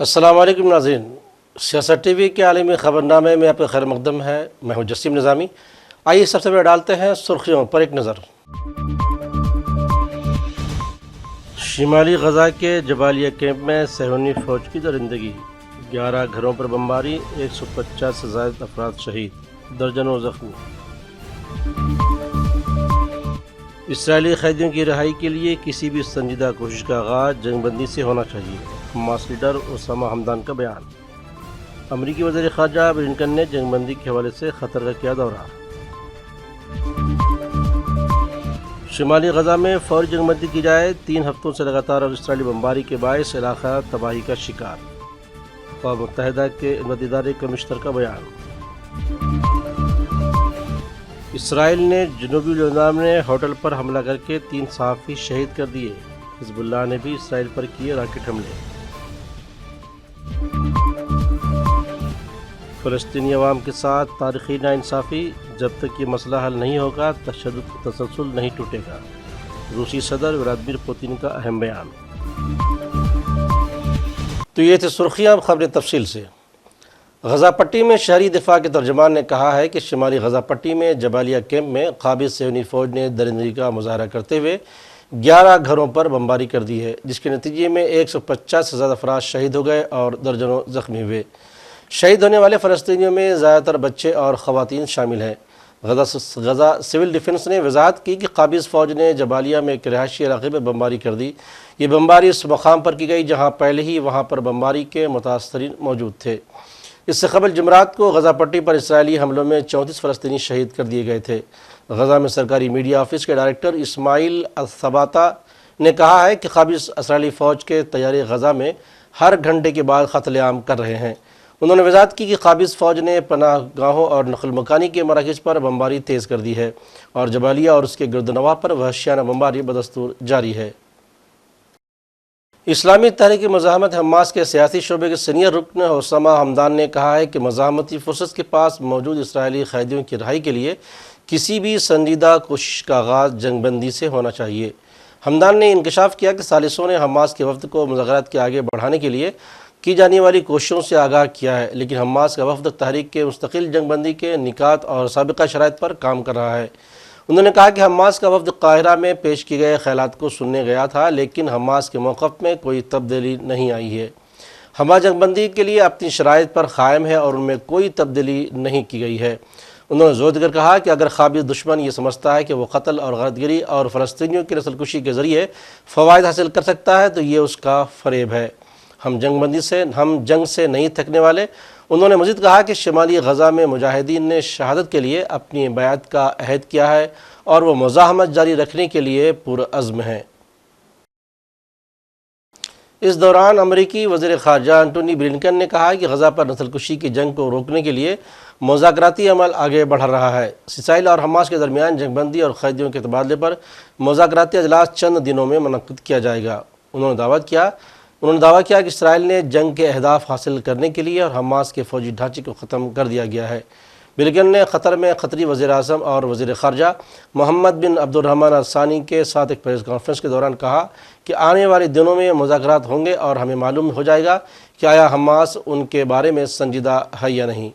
السلام علیکم ناظرین، سیاست ٹی وی کے عالمی خبرنامے میں آپ کا خیر مقدم ہے۔ میں ہوں جسیم نظامی۔ آئیے سب سے پہلے ڈالتے ہیں سرخیوں پر ایک نظر۔ شمالی غزہ کے جبالیہ کیمپ میں صہیونی فوج کی درندگی، 11 گھروں پر بمباری، 150 سے زائد افراد شہید، درجنوں زخمی۔ اسرائیلی قیدیوں کی رہائی کے لیے کسی بھی سنجیدہ کوشش کا آغاز جنگ بندی سے ہونا چاہیے، حماس لیڈر اسامہ حمدان کا بیان۔ امریکی وزیر خارجہ بلنکن نے جنگ بندی کے حوالے سے قطر کا کیا دورہ۔ شمالی غزہ میں فوری جنگ بندی کی جائے، 3 ہفتوں سے لگاتار اور اسرائیلی بمباری کے باعث علاقہ تباہی کا شکار، اقوام متحدہ کے امدادی ادارے کمشنر کا بیان۔ اسرائیل نے جنوبی لبنان میں ہوٹل پر حملہ کر کے 3 صحافی شہید کر دیے، حزب اللہ نے بھی اسرائیل پر کیے راکٹ حملے۔ فلسطینی عوام کے ساتھ تاریخی ناانصافی، جب تک یہ مسئلہ حل نہیں ہوگا تشدد کا تسلسل نہیں ٹوٹے گا، روسی صدر ولادیمیر پوتین کا اہم بیان۔ تو یہ تھے سرخیاں، اب خبریں تفصیل سے۔ غزہ پٹی میں شہری دفاع کے ترجمان نے کہا ہے کہ شمالی غزہ پٹی میں جبالیہ کیمپ میں قابض صہیونی فوج نے درندگی کا مظاہرہ کرتے ہوئے 11 گھروں پر بمباری کر دی ہے، جس کے نتیجے میں 150 سے زیادہ افراد شہید ہو گئے اور درجنوں زخمی ہوئے۔ شہید ہونے والے فلسطینیوں میں زیادہ تر بچے اور خواتین شامل ہیں۔ غزہ سول ڈیفنس نے وضاحت کی کہ قابض فوج نے جبالیہ میں ایک رہائشی علاقے میں بمباری کر دی۔ یہ بمباری اس مقام پر کی گئی جہاں پہلے ہی وہاں پر بمباری کے متاثرین موجود تھے۔ اس سے قبل جمعرات کو غزہ پٹی پر اسرائیلی حملوں میں 34 فلسطینی شہید کر دیے گئے تھے۔ غزہ میں سرکاری میڈیا آفس کے ڈائریکٹر اسماعیل الثباتا نے کہا ہے کہ قابض اسرائیلی فوج کے طیارے غزہ میں ہر گھنٹے کے بعد قتل عام کر رہے ہیں۔ انہوں نے وضاحت کی کہ قابض فوج نے پناہ گاہوں اور نقل مکانی کے مراکز پر بمباری تیز کر دی ہے اور جبالیہ اور اس کے گرد و نواح پر وحشیانہ بمباری بدستور جاری ہے۔ اسلامی تحریک مزاحمت حماس کے سیاسی شعبے کے سینئر رکن اسامہ حمدان نے کہا ہے کہ مزاحمتی فورسز کے پاس موجود اسرائیلی قیدیوں کی رہائی کے لیے کسی بھی سنجیدہ کوشش کا آغاز جنگ بندی سے ہونا چاہیے۔ حمدان نے انکشاف کیا کہ ثالثوں نے حماس کے وفد کو مذاکرات کے آگے بڑھانے کے لیے کی جانے والی کوششوں سے آگاہ کیا ہے، لیکن حماس کا وفد تحریک کے مستقل جنگ بندی کے نکات اور سابقہ شرائط پر کام کر رہا ہے۔ انہوں نے کہا کہ حماس کا وفد قاہرہ میں پیش کیے گئے خیالات کو سننے گیا تھا، لیکن حماس کے موقف میں کوئی تبدیلی نہیں آئی ہے۔ حماس جنگ بندی کے لیے اپنی شرائط پر قائم ہے اور ان میں کوئی تبدیلی نہیں کی گئی ہے۔ انہوں نے زور دے کر کہا کہ اگر قابض دشمن یہ سمجھتا ہے کہ وہ قتل اور غارت گری اور فلسطینیوں کی نسل کشی کے ذریعے فوائد حاصل کر سکتا ہے تو یہ اس کا فریب ہے۔ ہم جنگ سے نہیں تھکنے والے۔ انہوں نے مزید کہا کہ شمالی غزہ میں مجاہدین نے شہادت کے لیے اپنی بیعت کا عہد کیا ہے اور وہ مزاحمت جاری رکھنے کے لیے پرعزم ہیں۔ اس دوران امریکی وزیر خارجہ انٹونی بلنکن نے کہا کہ غزہ پر نسل کشی کی جنگ کو روکنے کے لیے مذاکراتی عمل آگے بڑھ رہا ہے۔ اسرائیل اور حماس کے درمیان جنگ بندی اور قیدیوں کے تبادلے پر مذاکراتی اجلاس چند دنوں میں منعقد کیا جائے گا۔ انہوں نے دعویٰ کیا کہ اسرائیل نے جنگ کے اہداف حاصل کرنے کے لیے اور حماس کے فوجی ڈھانچے کو ختم کر دیا گیا ہے۔ بلنکن نے قطر میں قطری وزیر اعظم اور وزیر خارجہ محمد بن عبد الرحمن الثانی کے ساتھ ایک پریس کانفرنس کے دوران کہا کہ آنے والے دنوں میں مذاکرات ہوں گے اور ہمیں معلوم ہو جائے گا کہ آیا حماس ان کے بارے میں سنجیدہ ہے یا نہیں۔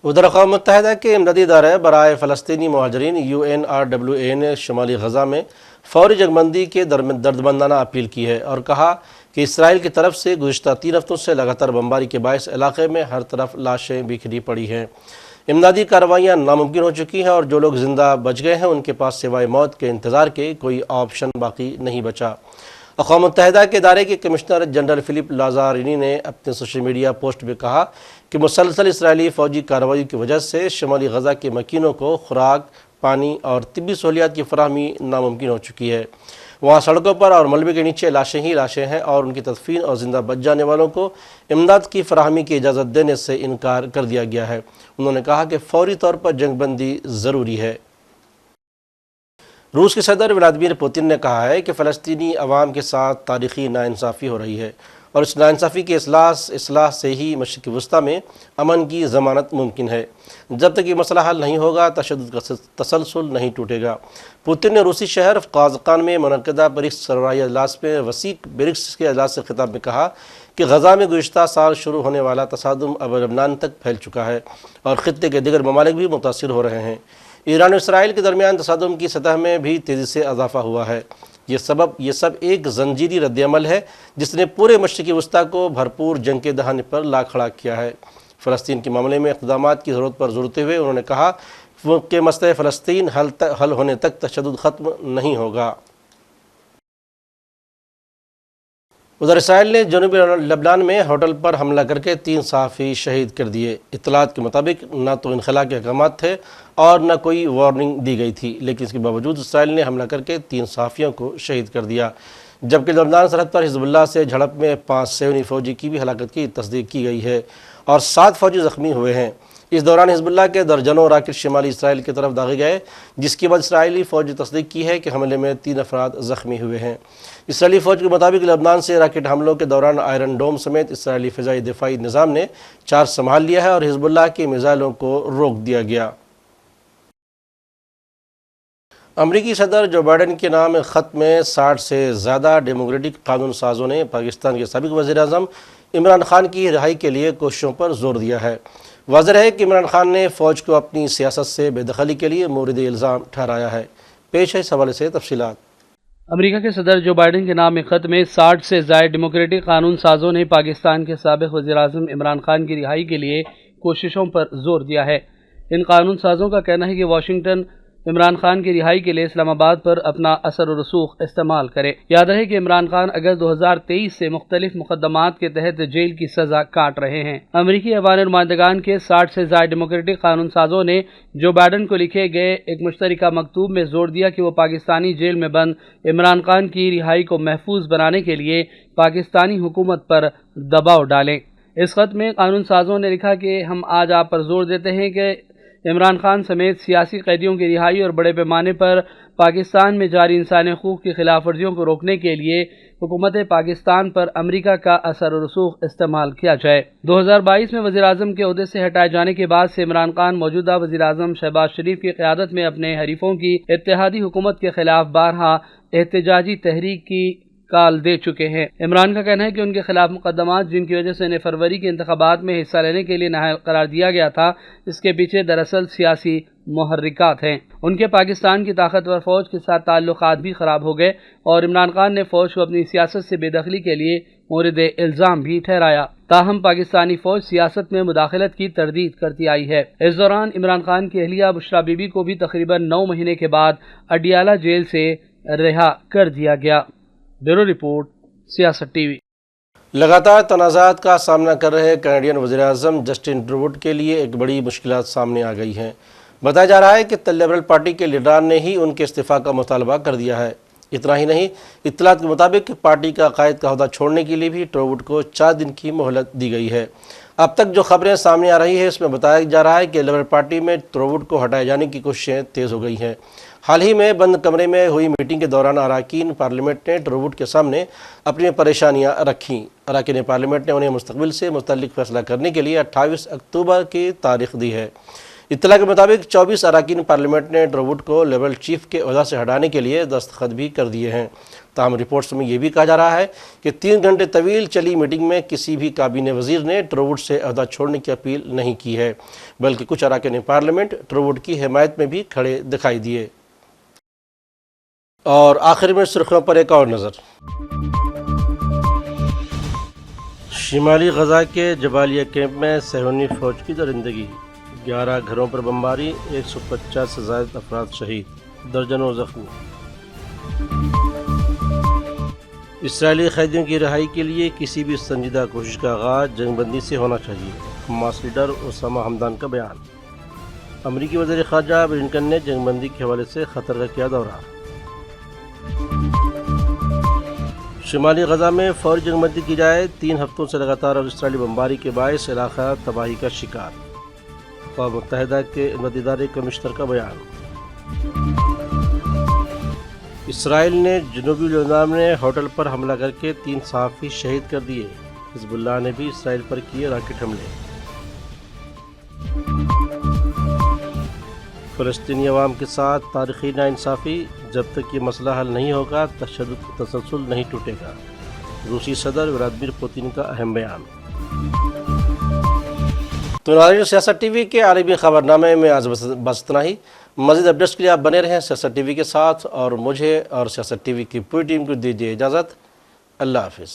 ادھر اقوام متحدہ کے امدادی ادارے برائے فلسطینی مہاجرین UNRWA نے شمالی غزہ میں فوری جنگ بندی کے دردمندانہ اپیل کی ہے اور کہا کہ اسرائیل کی طرف سے گزشتہ 3 ہفتوں سے لگاتار بمباری کے باعث علاقے میں ہر طرف لاشیں بکھری پڑی ہیں۔ امدادی کارروائیاں ناممکن ہو چکی ہیں اور جو لوگ زندہ بچ گئے ہیں ان کے پاس سوائے موت کے انتظار کے کوئی آپشن باقی نہیں بچا۔ اقوام متحدہ کے ادارے کے کمشنر جنرل فلپ لازارینی نے اپنے سوشل میڈیا پوسٹ میں کہا کہ مسلسل اسرائیلی فوجی کارروائیوں کی وجہ سے شمالی غزہ کے مکینوں کو خوراک، پانی اور طبی سہولیات کی فراہمی ناممکن ہو چکی ہے۔ وہاں سڑکوں پر اور ملبے کے نیچے لاشیں ہی لاشیں ہیں اور ان کی تدفین اور زندہ بچ جانے والوں کو امداد کی فراہمی کی اجازت دینے سے انکار کر دیا گیا ہے۔ انہوں نے کہا کہ فوری طور پر جنگ بندی ضروری ہے۔ روس کے صدر ولادیمیر پوتین نے کہا ہے کہ فلسطینی عوام کے ساتھ تاریخی ناانصافی ہو رہی ہے اور اس ناانصافی کے اصلاح سے ہی مشرق وسطیٰ میں امن کی ضمانت ممکن ہے۔ جب تک یہ مسئلہ حل نہیں ہوگا تشدد کا تسلسل نہیں ٹوٹے گا۔ پوتن نے روسی شہر قازقستان میں منعقدہ برکس سربراہی اجلاس میں وسیع برکس کے اجلاس سے خطاب میں کہا کہ غزہ میں گزشتہ سال شروع ہونے والا تصادم اب لبنان تک پھیل چکا ہے اور خطے کے دیگر ممالک بھی متاثر ہو رہے ہیں۔ ایران اور اسرائیل کے درمیان تصادم کی سطح میں بھی تیزی سے اضافہ ہوا ہے۔ یہ سب ایک زنجیری رد عمل ہے جس نے پورے مشرق وسطیٰ کو بھرپور جنگ کے دہانے پر لا کھڑا کیا ہے۔ فلسطین کے معاملے میں اقدامات کی ضرورت پر زور دیتے ہوئے انہوں نے کہا کہ مسئلہ فلسطین حل ہونے تک تشدد ختم نہیں ہوگا۔ ادھر اسرائیل نے جنوبی لبنان میں ہوٹل پر حملہ کر کے 3 صحافی شہید کر دیے۔ اطلاعات کے مطابق نہ تو انخلاء کے احکامات تھے اور نہ کوئی وارننگ دی گئی تھی، لیکن اس کے باوجود اسرائیل نے حملہ کر کے 3 صحافیوں کو شہید کر دیا، جبکہ لبنان سرحد پر حزب اللہ سے جھڑپ میں 5 سیونی فوجی کی بھی ہلاکت کی تصدیق کی گئی ہے اور 7 فوجی زخمی ہوئے ہیں۔ اس دوران حزب اللہ کے درجنوں راکٹ شمالی اسرائیل کی طرف داغے گئے، جس کے بعد اسرائیلی فوج نے تصدیق کی ہے کہ حملے میں 3 افراد زخمی ہوئے ہیں۔ اسرائیلی فوج کے مطابق لبنان سے راکٹ حملوں کے دوران آئرن ڈوم سمیت اسرائیلی فضائی دفاعی نظام نے چارج سنبھال لیا ہے اور حزب اللہ کے میزائلوں کو روک دیا گیا۔ امریکی صدر جو بائیڈن کے نام خط میں 60 سے زیادہ ڈیموکریٹک قانون سازوں نے پاکستان کے سابق وزیر اعظم عمران خان کی رہائی کے لیے کوششوں پر زور دیا ہے۔ واضح ہے کہ عمران خان نے فوج کو اپنی سیاست سے بے دخلی کے لیے مورد الزام ٹھہرایا ہے۔ پیش ہے اس حوالے سے تفصیلات۔ امریکہ کے صدر جو بائیڈن کے نام خط میں 60 سے زائد ڈیموکریٹک قانون سازوں نے پاکستان کے سابق وزیر اعظم عمران خان کی رہائی کے لیے کوششوں پر زور دیا ہے۔ ان قانون سازوں کا کہنا ہے کہ واشنگٹن عمران خان کی رہائی کے لیے اسلام آباد پر اپنا اثر و رسوخ استعمال کرے۔ یاد رہے کہ عمران خان اگست 2023 سے مختلف مقدمات کے تحت جیل کی سزا کاٹ رہے ہیں۔ امریکی ایوان نمائندگان کے 60 سے زائد ڈیموکریٹک قانون سازوں نے جو بائیڈن کو لکھے گئے ایک مشترکہ مکتوب میں زور دیا کہ وہ پاکستانی جیل میں بند عمران خان کی رہائی کو محفوظ بنانے کے لیے پاکستانی حکومت پر دباؤ ڈالیں۔ اس خط میں قانون سازوں نے لکھا کہ ہم آج آپ پر زور دیتے ہیں کہ عمران خان سمیت سیاسی قیدیوں کی رہائی اور بڑے پیمانے پر پاکستان میں جاری انسانی حقوق کی خلاف ورزیوں کو روکنے کے لیے حکومت پاکستان پر امریکہ کا اثر و رسوخ استعمال کیا جائے۔ 2022 میں وزیر اعظم کے عہدے سے ہٹائے جانے کے بعد سے عمران خان موجودہ وزیر اعظم شہباز شریف کی قیادت میں اپنے حریفوں کی اتحادی حکومت کے خلاف بارہا احتجاجی تحریک کی کال دے چکے ہیں۔ عمران کا کہنا ہے کہ ان کے خلاف مقدمات جن کی وجہ سے انہیں فروری کے انتخابات میں حصہ لینے کے لیے نااہل قرار دیا گیا تھا، اس کے پیچھے دراصل سیاسی محرکات ہیں۔ ان کے پاکستان کی طاقتور فوج کے ساتھ تعلقات بھی خراب ہو گئے اور عمران خان نے فوج کو اپنی سیاست سے بے دخلی کے لیے مورد الزام بھی ٹھہرایا۔ تاہم پاکستانی فوج سیاست میں مداخلت کی تردید کرتی آئی ہے۔ اس دوران عمران خان کی اہلیہ بشرا بی بی کو بھی تقریباً 9 مہینے کے بعد اڈیالہ جیل سے رہا کر دیا گیا۔ بیورو رپورٹ، سیاست ٹی وی۔ لگاتار تنازعات کا سامنا کر رہے کینیڈین وزیر اعظم جسٹن ٹروڈو کے لیے ایک بڑی مشکلات سامنے آ گئی ہیں۔ بتایا جا رہا ہے کہ لبرل پارٹی کے لیڈران نے ہی ان کے استعفیٰ کا مطالبہ کر دیا ہے۔ اتنا ہی نہیں، اطلاعات کے مطابق پارٹی کا قائد کا عہدہ چھوڑنے کے لیے بھی ٹروڈو کو 4 دن کی مہلت دی گئی ہے۔ اب تک جو خبریں سامنے آ رہی ہیں اس میں بتایا جا رہا ہے کہ لبرل پارٹی میں ٹروڈو کو ہٹائے جانے کی کوششیں تیز ہو گئی ہیں۔ حال ہی میں بند کمرے میں ہوئی میٹنگ کے دوران اراکین پارلیمنٹ نے ٹروڈو کے سامنے اپنی پریشانیاں رکھیں۔ اراکین پارلیمنٹ نے انہیں مستقبل سے متعلق فیصلہ کرنے کے لیے 28 اکتوبر کی تاریخ دی ہے۔ اطلاع کے مطابق 24 اراکین پارلیمنٹ نے ٹروڈو کو لیبرل چیف کے عہدہ سے ہٹانے کے لیے دستخط بھی کر دیے ہیں۔ تاہم رپورٹس میں یہ بھی کہا جا رہا ہے کہ 3 گھنٹے طویل چلی میٹنگ میں کسی بھی کابینہ وزیر نے ٹروڈو سے عہدہ چھوڑنے کی اپیل نہیں کی ہے، بلکہ کچھ اراکین پارلیمنٹ ٹروڈو کی حمایت میں بھی کھڑے دکھائی دیے۔ اور آخر میں سرخیوں پر ایک اور نظر۔ شمالی غزہ کے جبالیہ کیمپ میں صہیونی فوج کی درندگی، 11 گھروں پر بمباری، 150 سے زائد افراد شہید، درجنوں زخمی۔ اسرائیلی قیدیوں کی رہائی کے لیے کسی بھی سنجیدہ کوشش کا آغاز جنگ بندی سے ہونا چاہیے، حماس لیڈر اسامہ حمدان کا بیان۔ امریکی وزیر خارجہ بلنکن نے جنگ بندی کے حوالے سے قطر کا کیا دورہ۔ شمالی غزہ میں فوری جنگ بندی کی جائے، 3 ہفتوں سے لگاتار اور اسرائیلی بمباری کے باعث علاقہ تباہی کا شکار، اقوام متحدہ کے امدادی ادارے کمشنر کا بیان۔ اسرائیل نے جنوبی لبنان میں ہوٹل پر حملہ کر کے 3 صحافی شہید کر دیے۔ حزب اللہ نے بھی اسرائیل پر کیے راکٹ حملے۔ فلسطینی عوام کے ساتھ تاریخی ناانصافی، جب تک یہ مسئلہ حل نہیں ہوگا تشدد کا تسلسل نہیں ٹوٹے گا۔ روسی صدر ولادیمیر پوتین کا اہم بیان۔ تو ناظرین، سیاست ٹی وی کے عالمی خبرنامے میں آج بس اتنا ہی۔ مزید اپڈیٹس کے لیے آپ بنے رہیں سیاست ٹی وی کے ساتھ، اور مجھے اور سیاست ٹی وی کی پوری ٹیم کو دیجیے اجازت۔ اللہ حافظ۔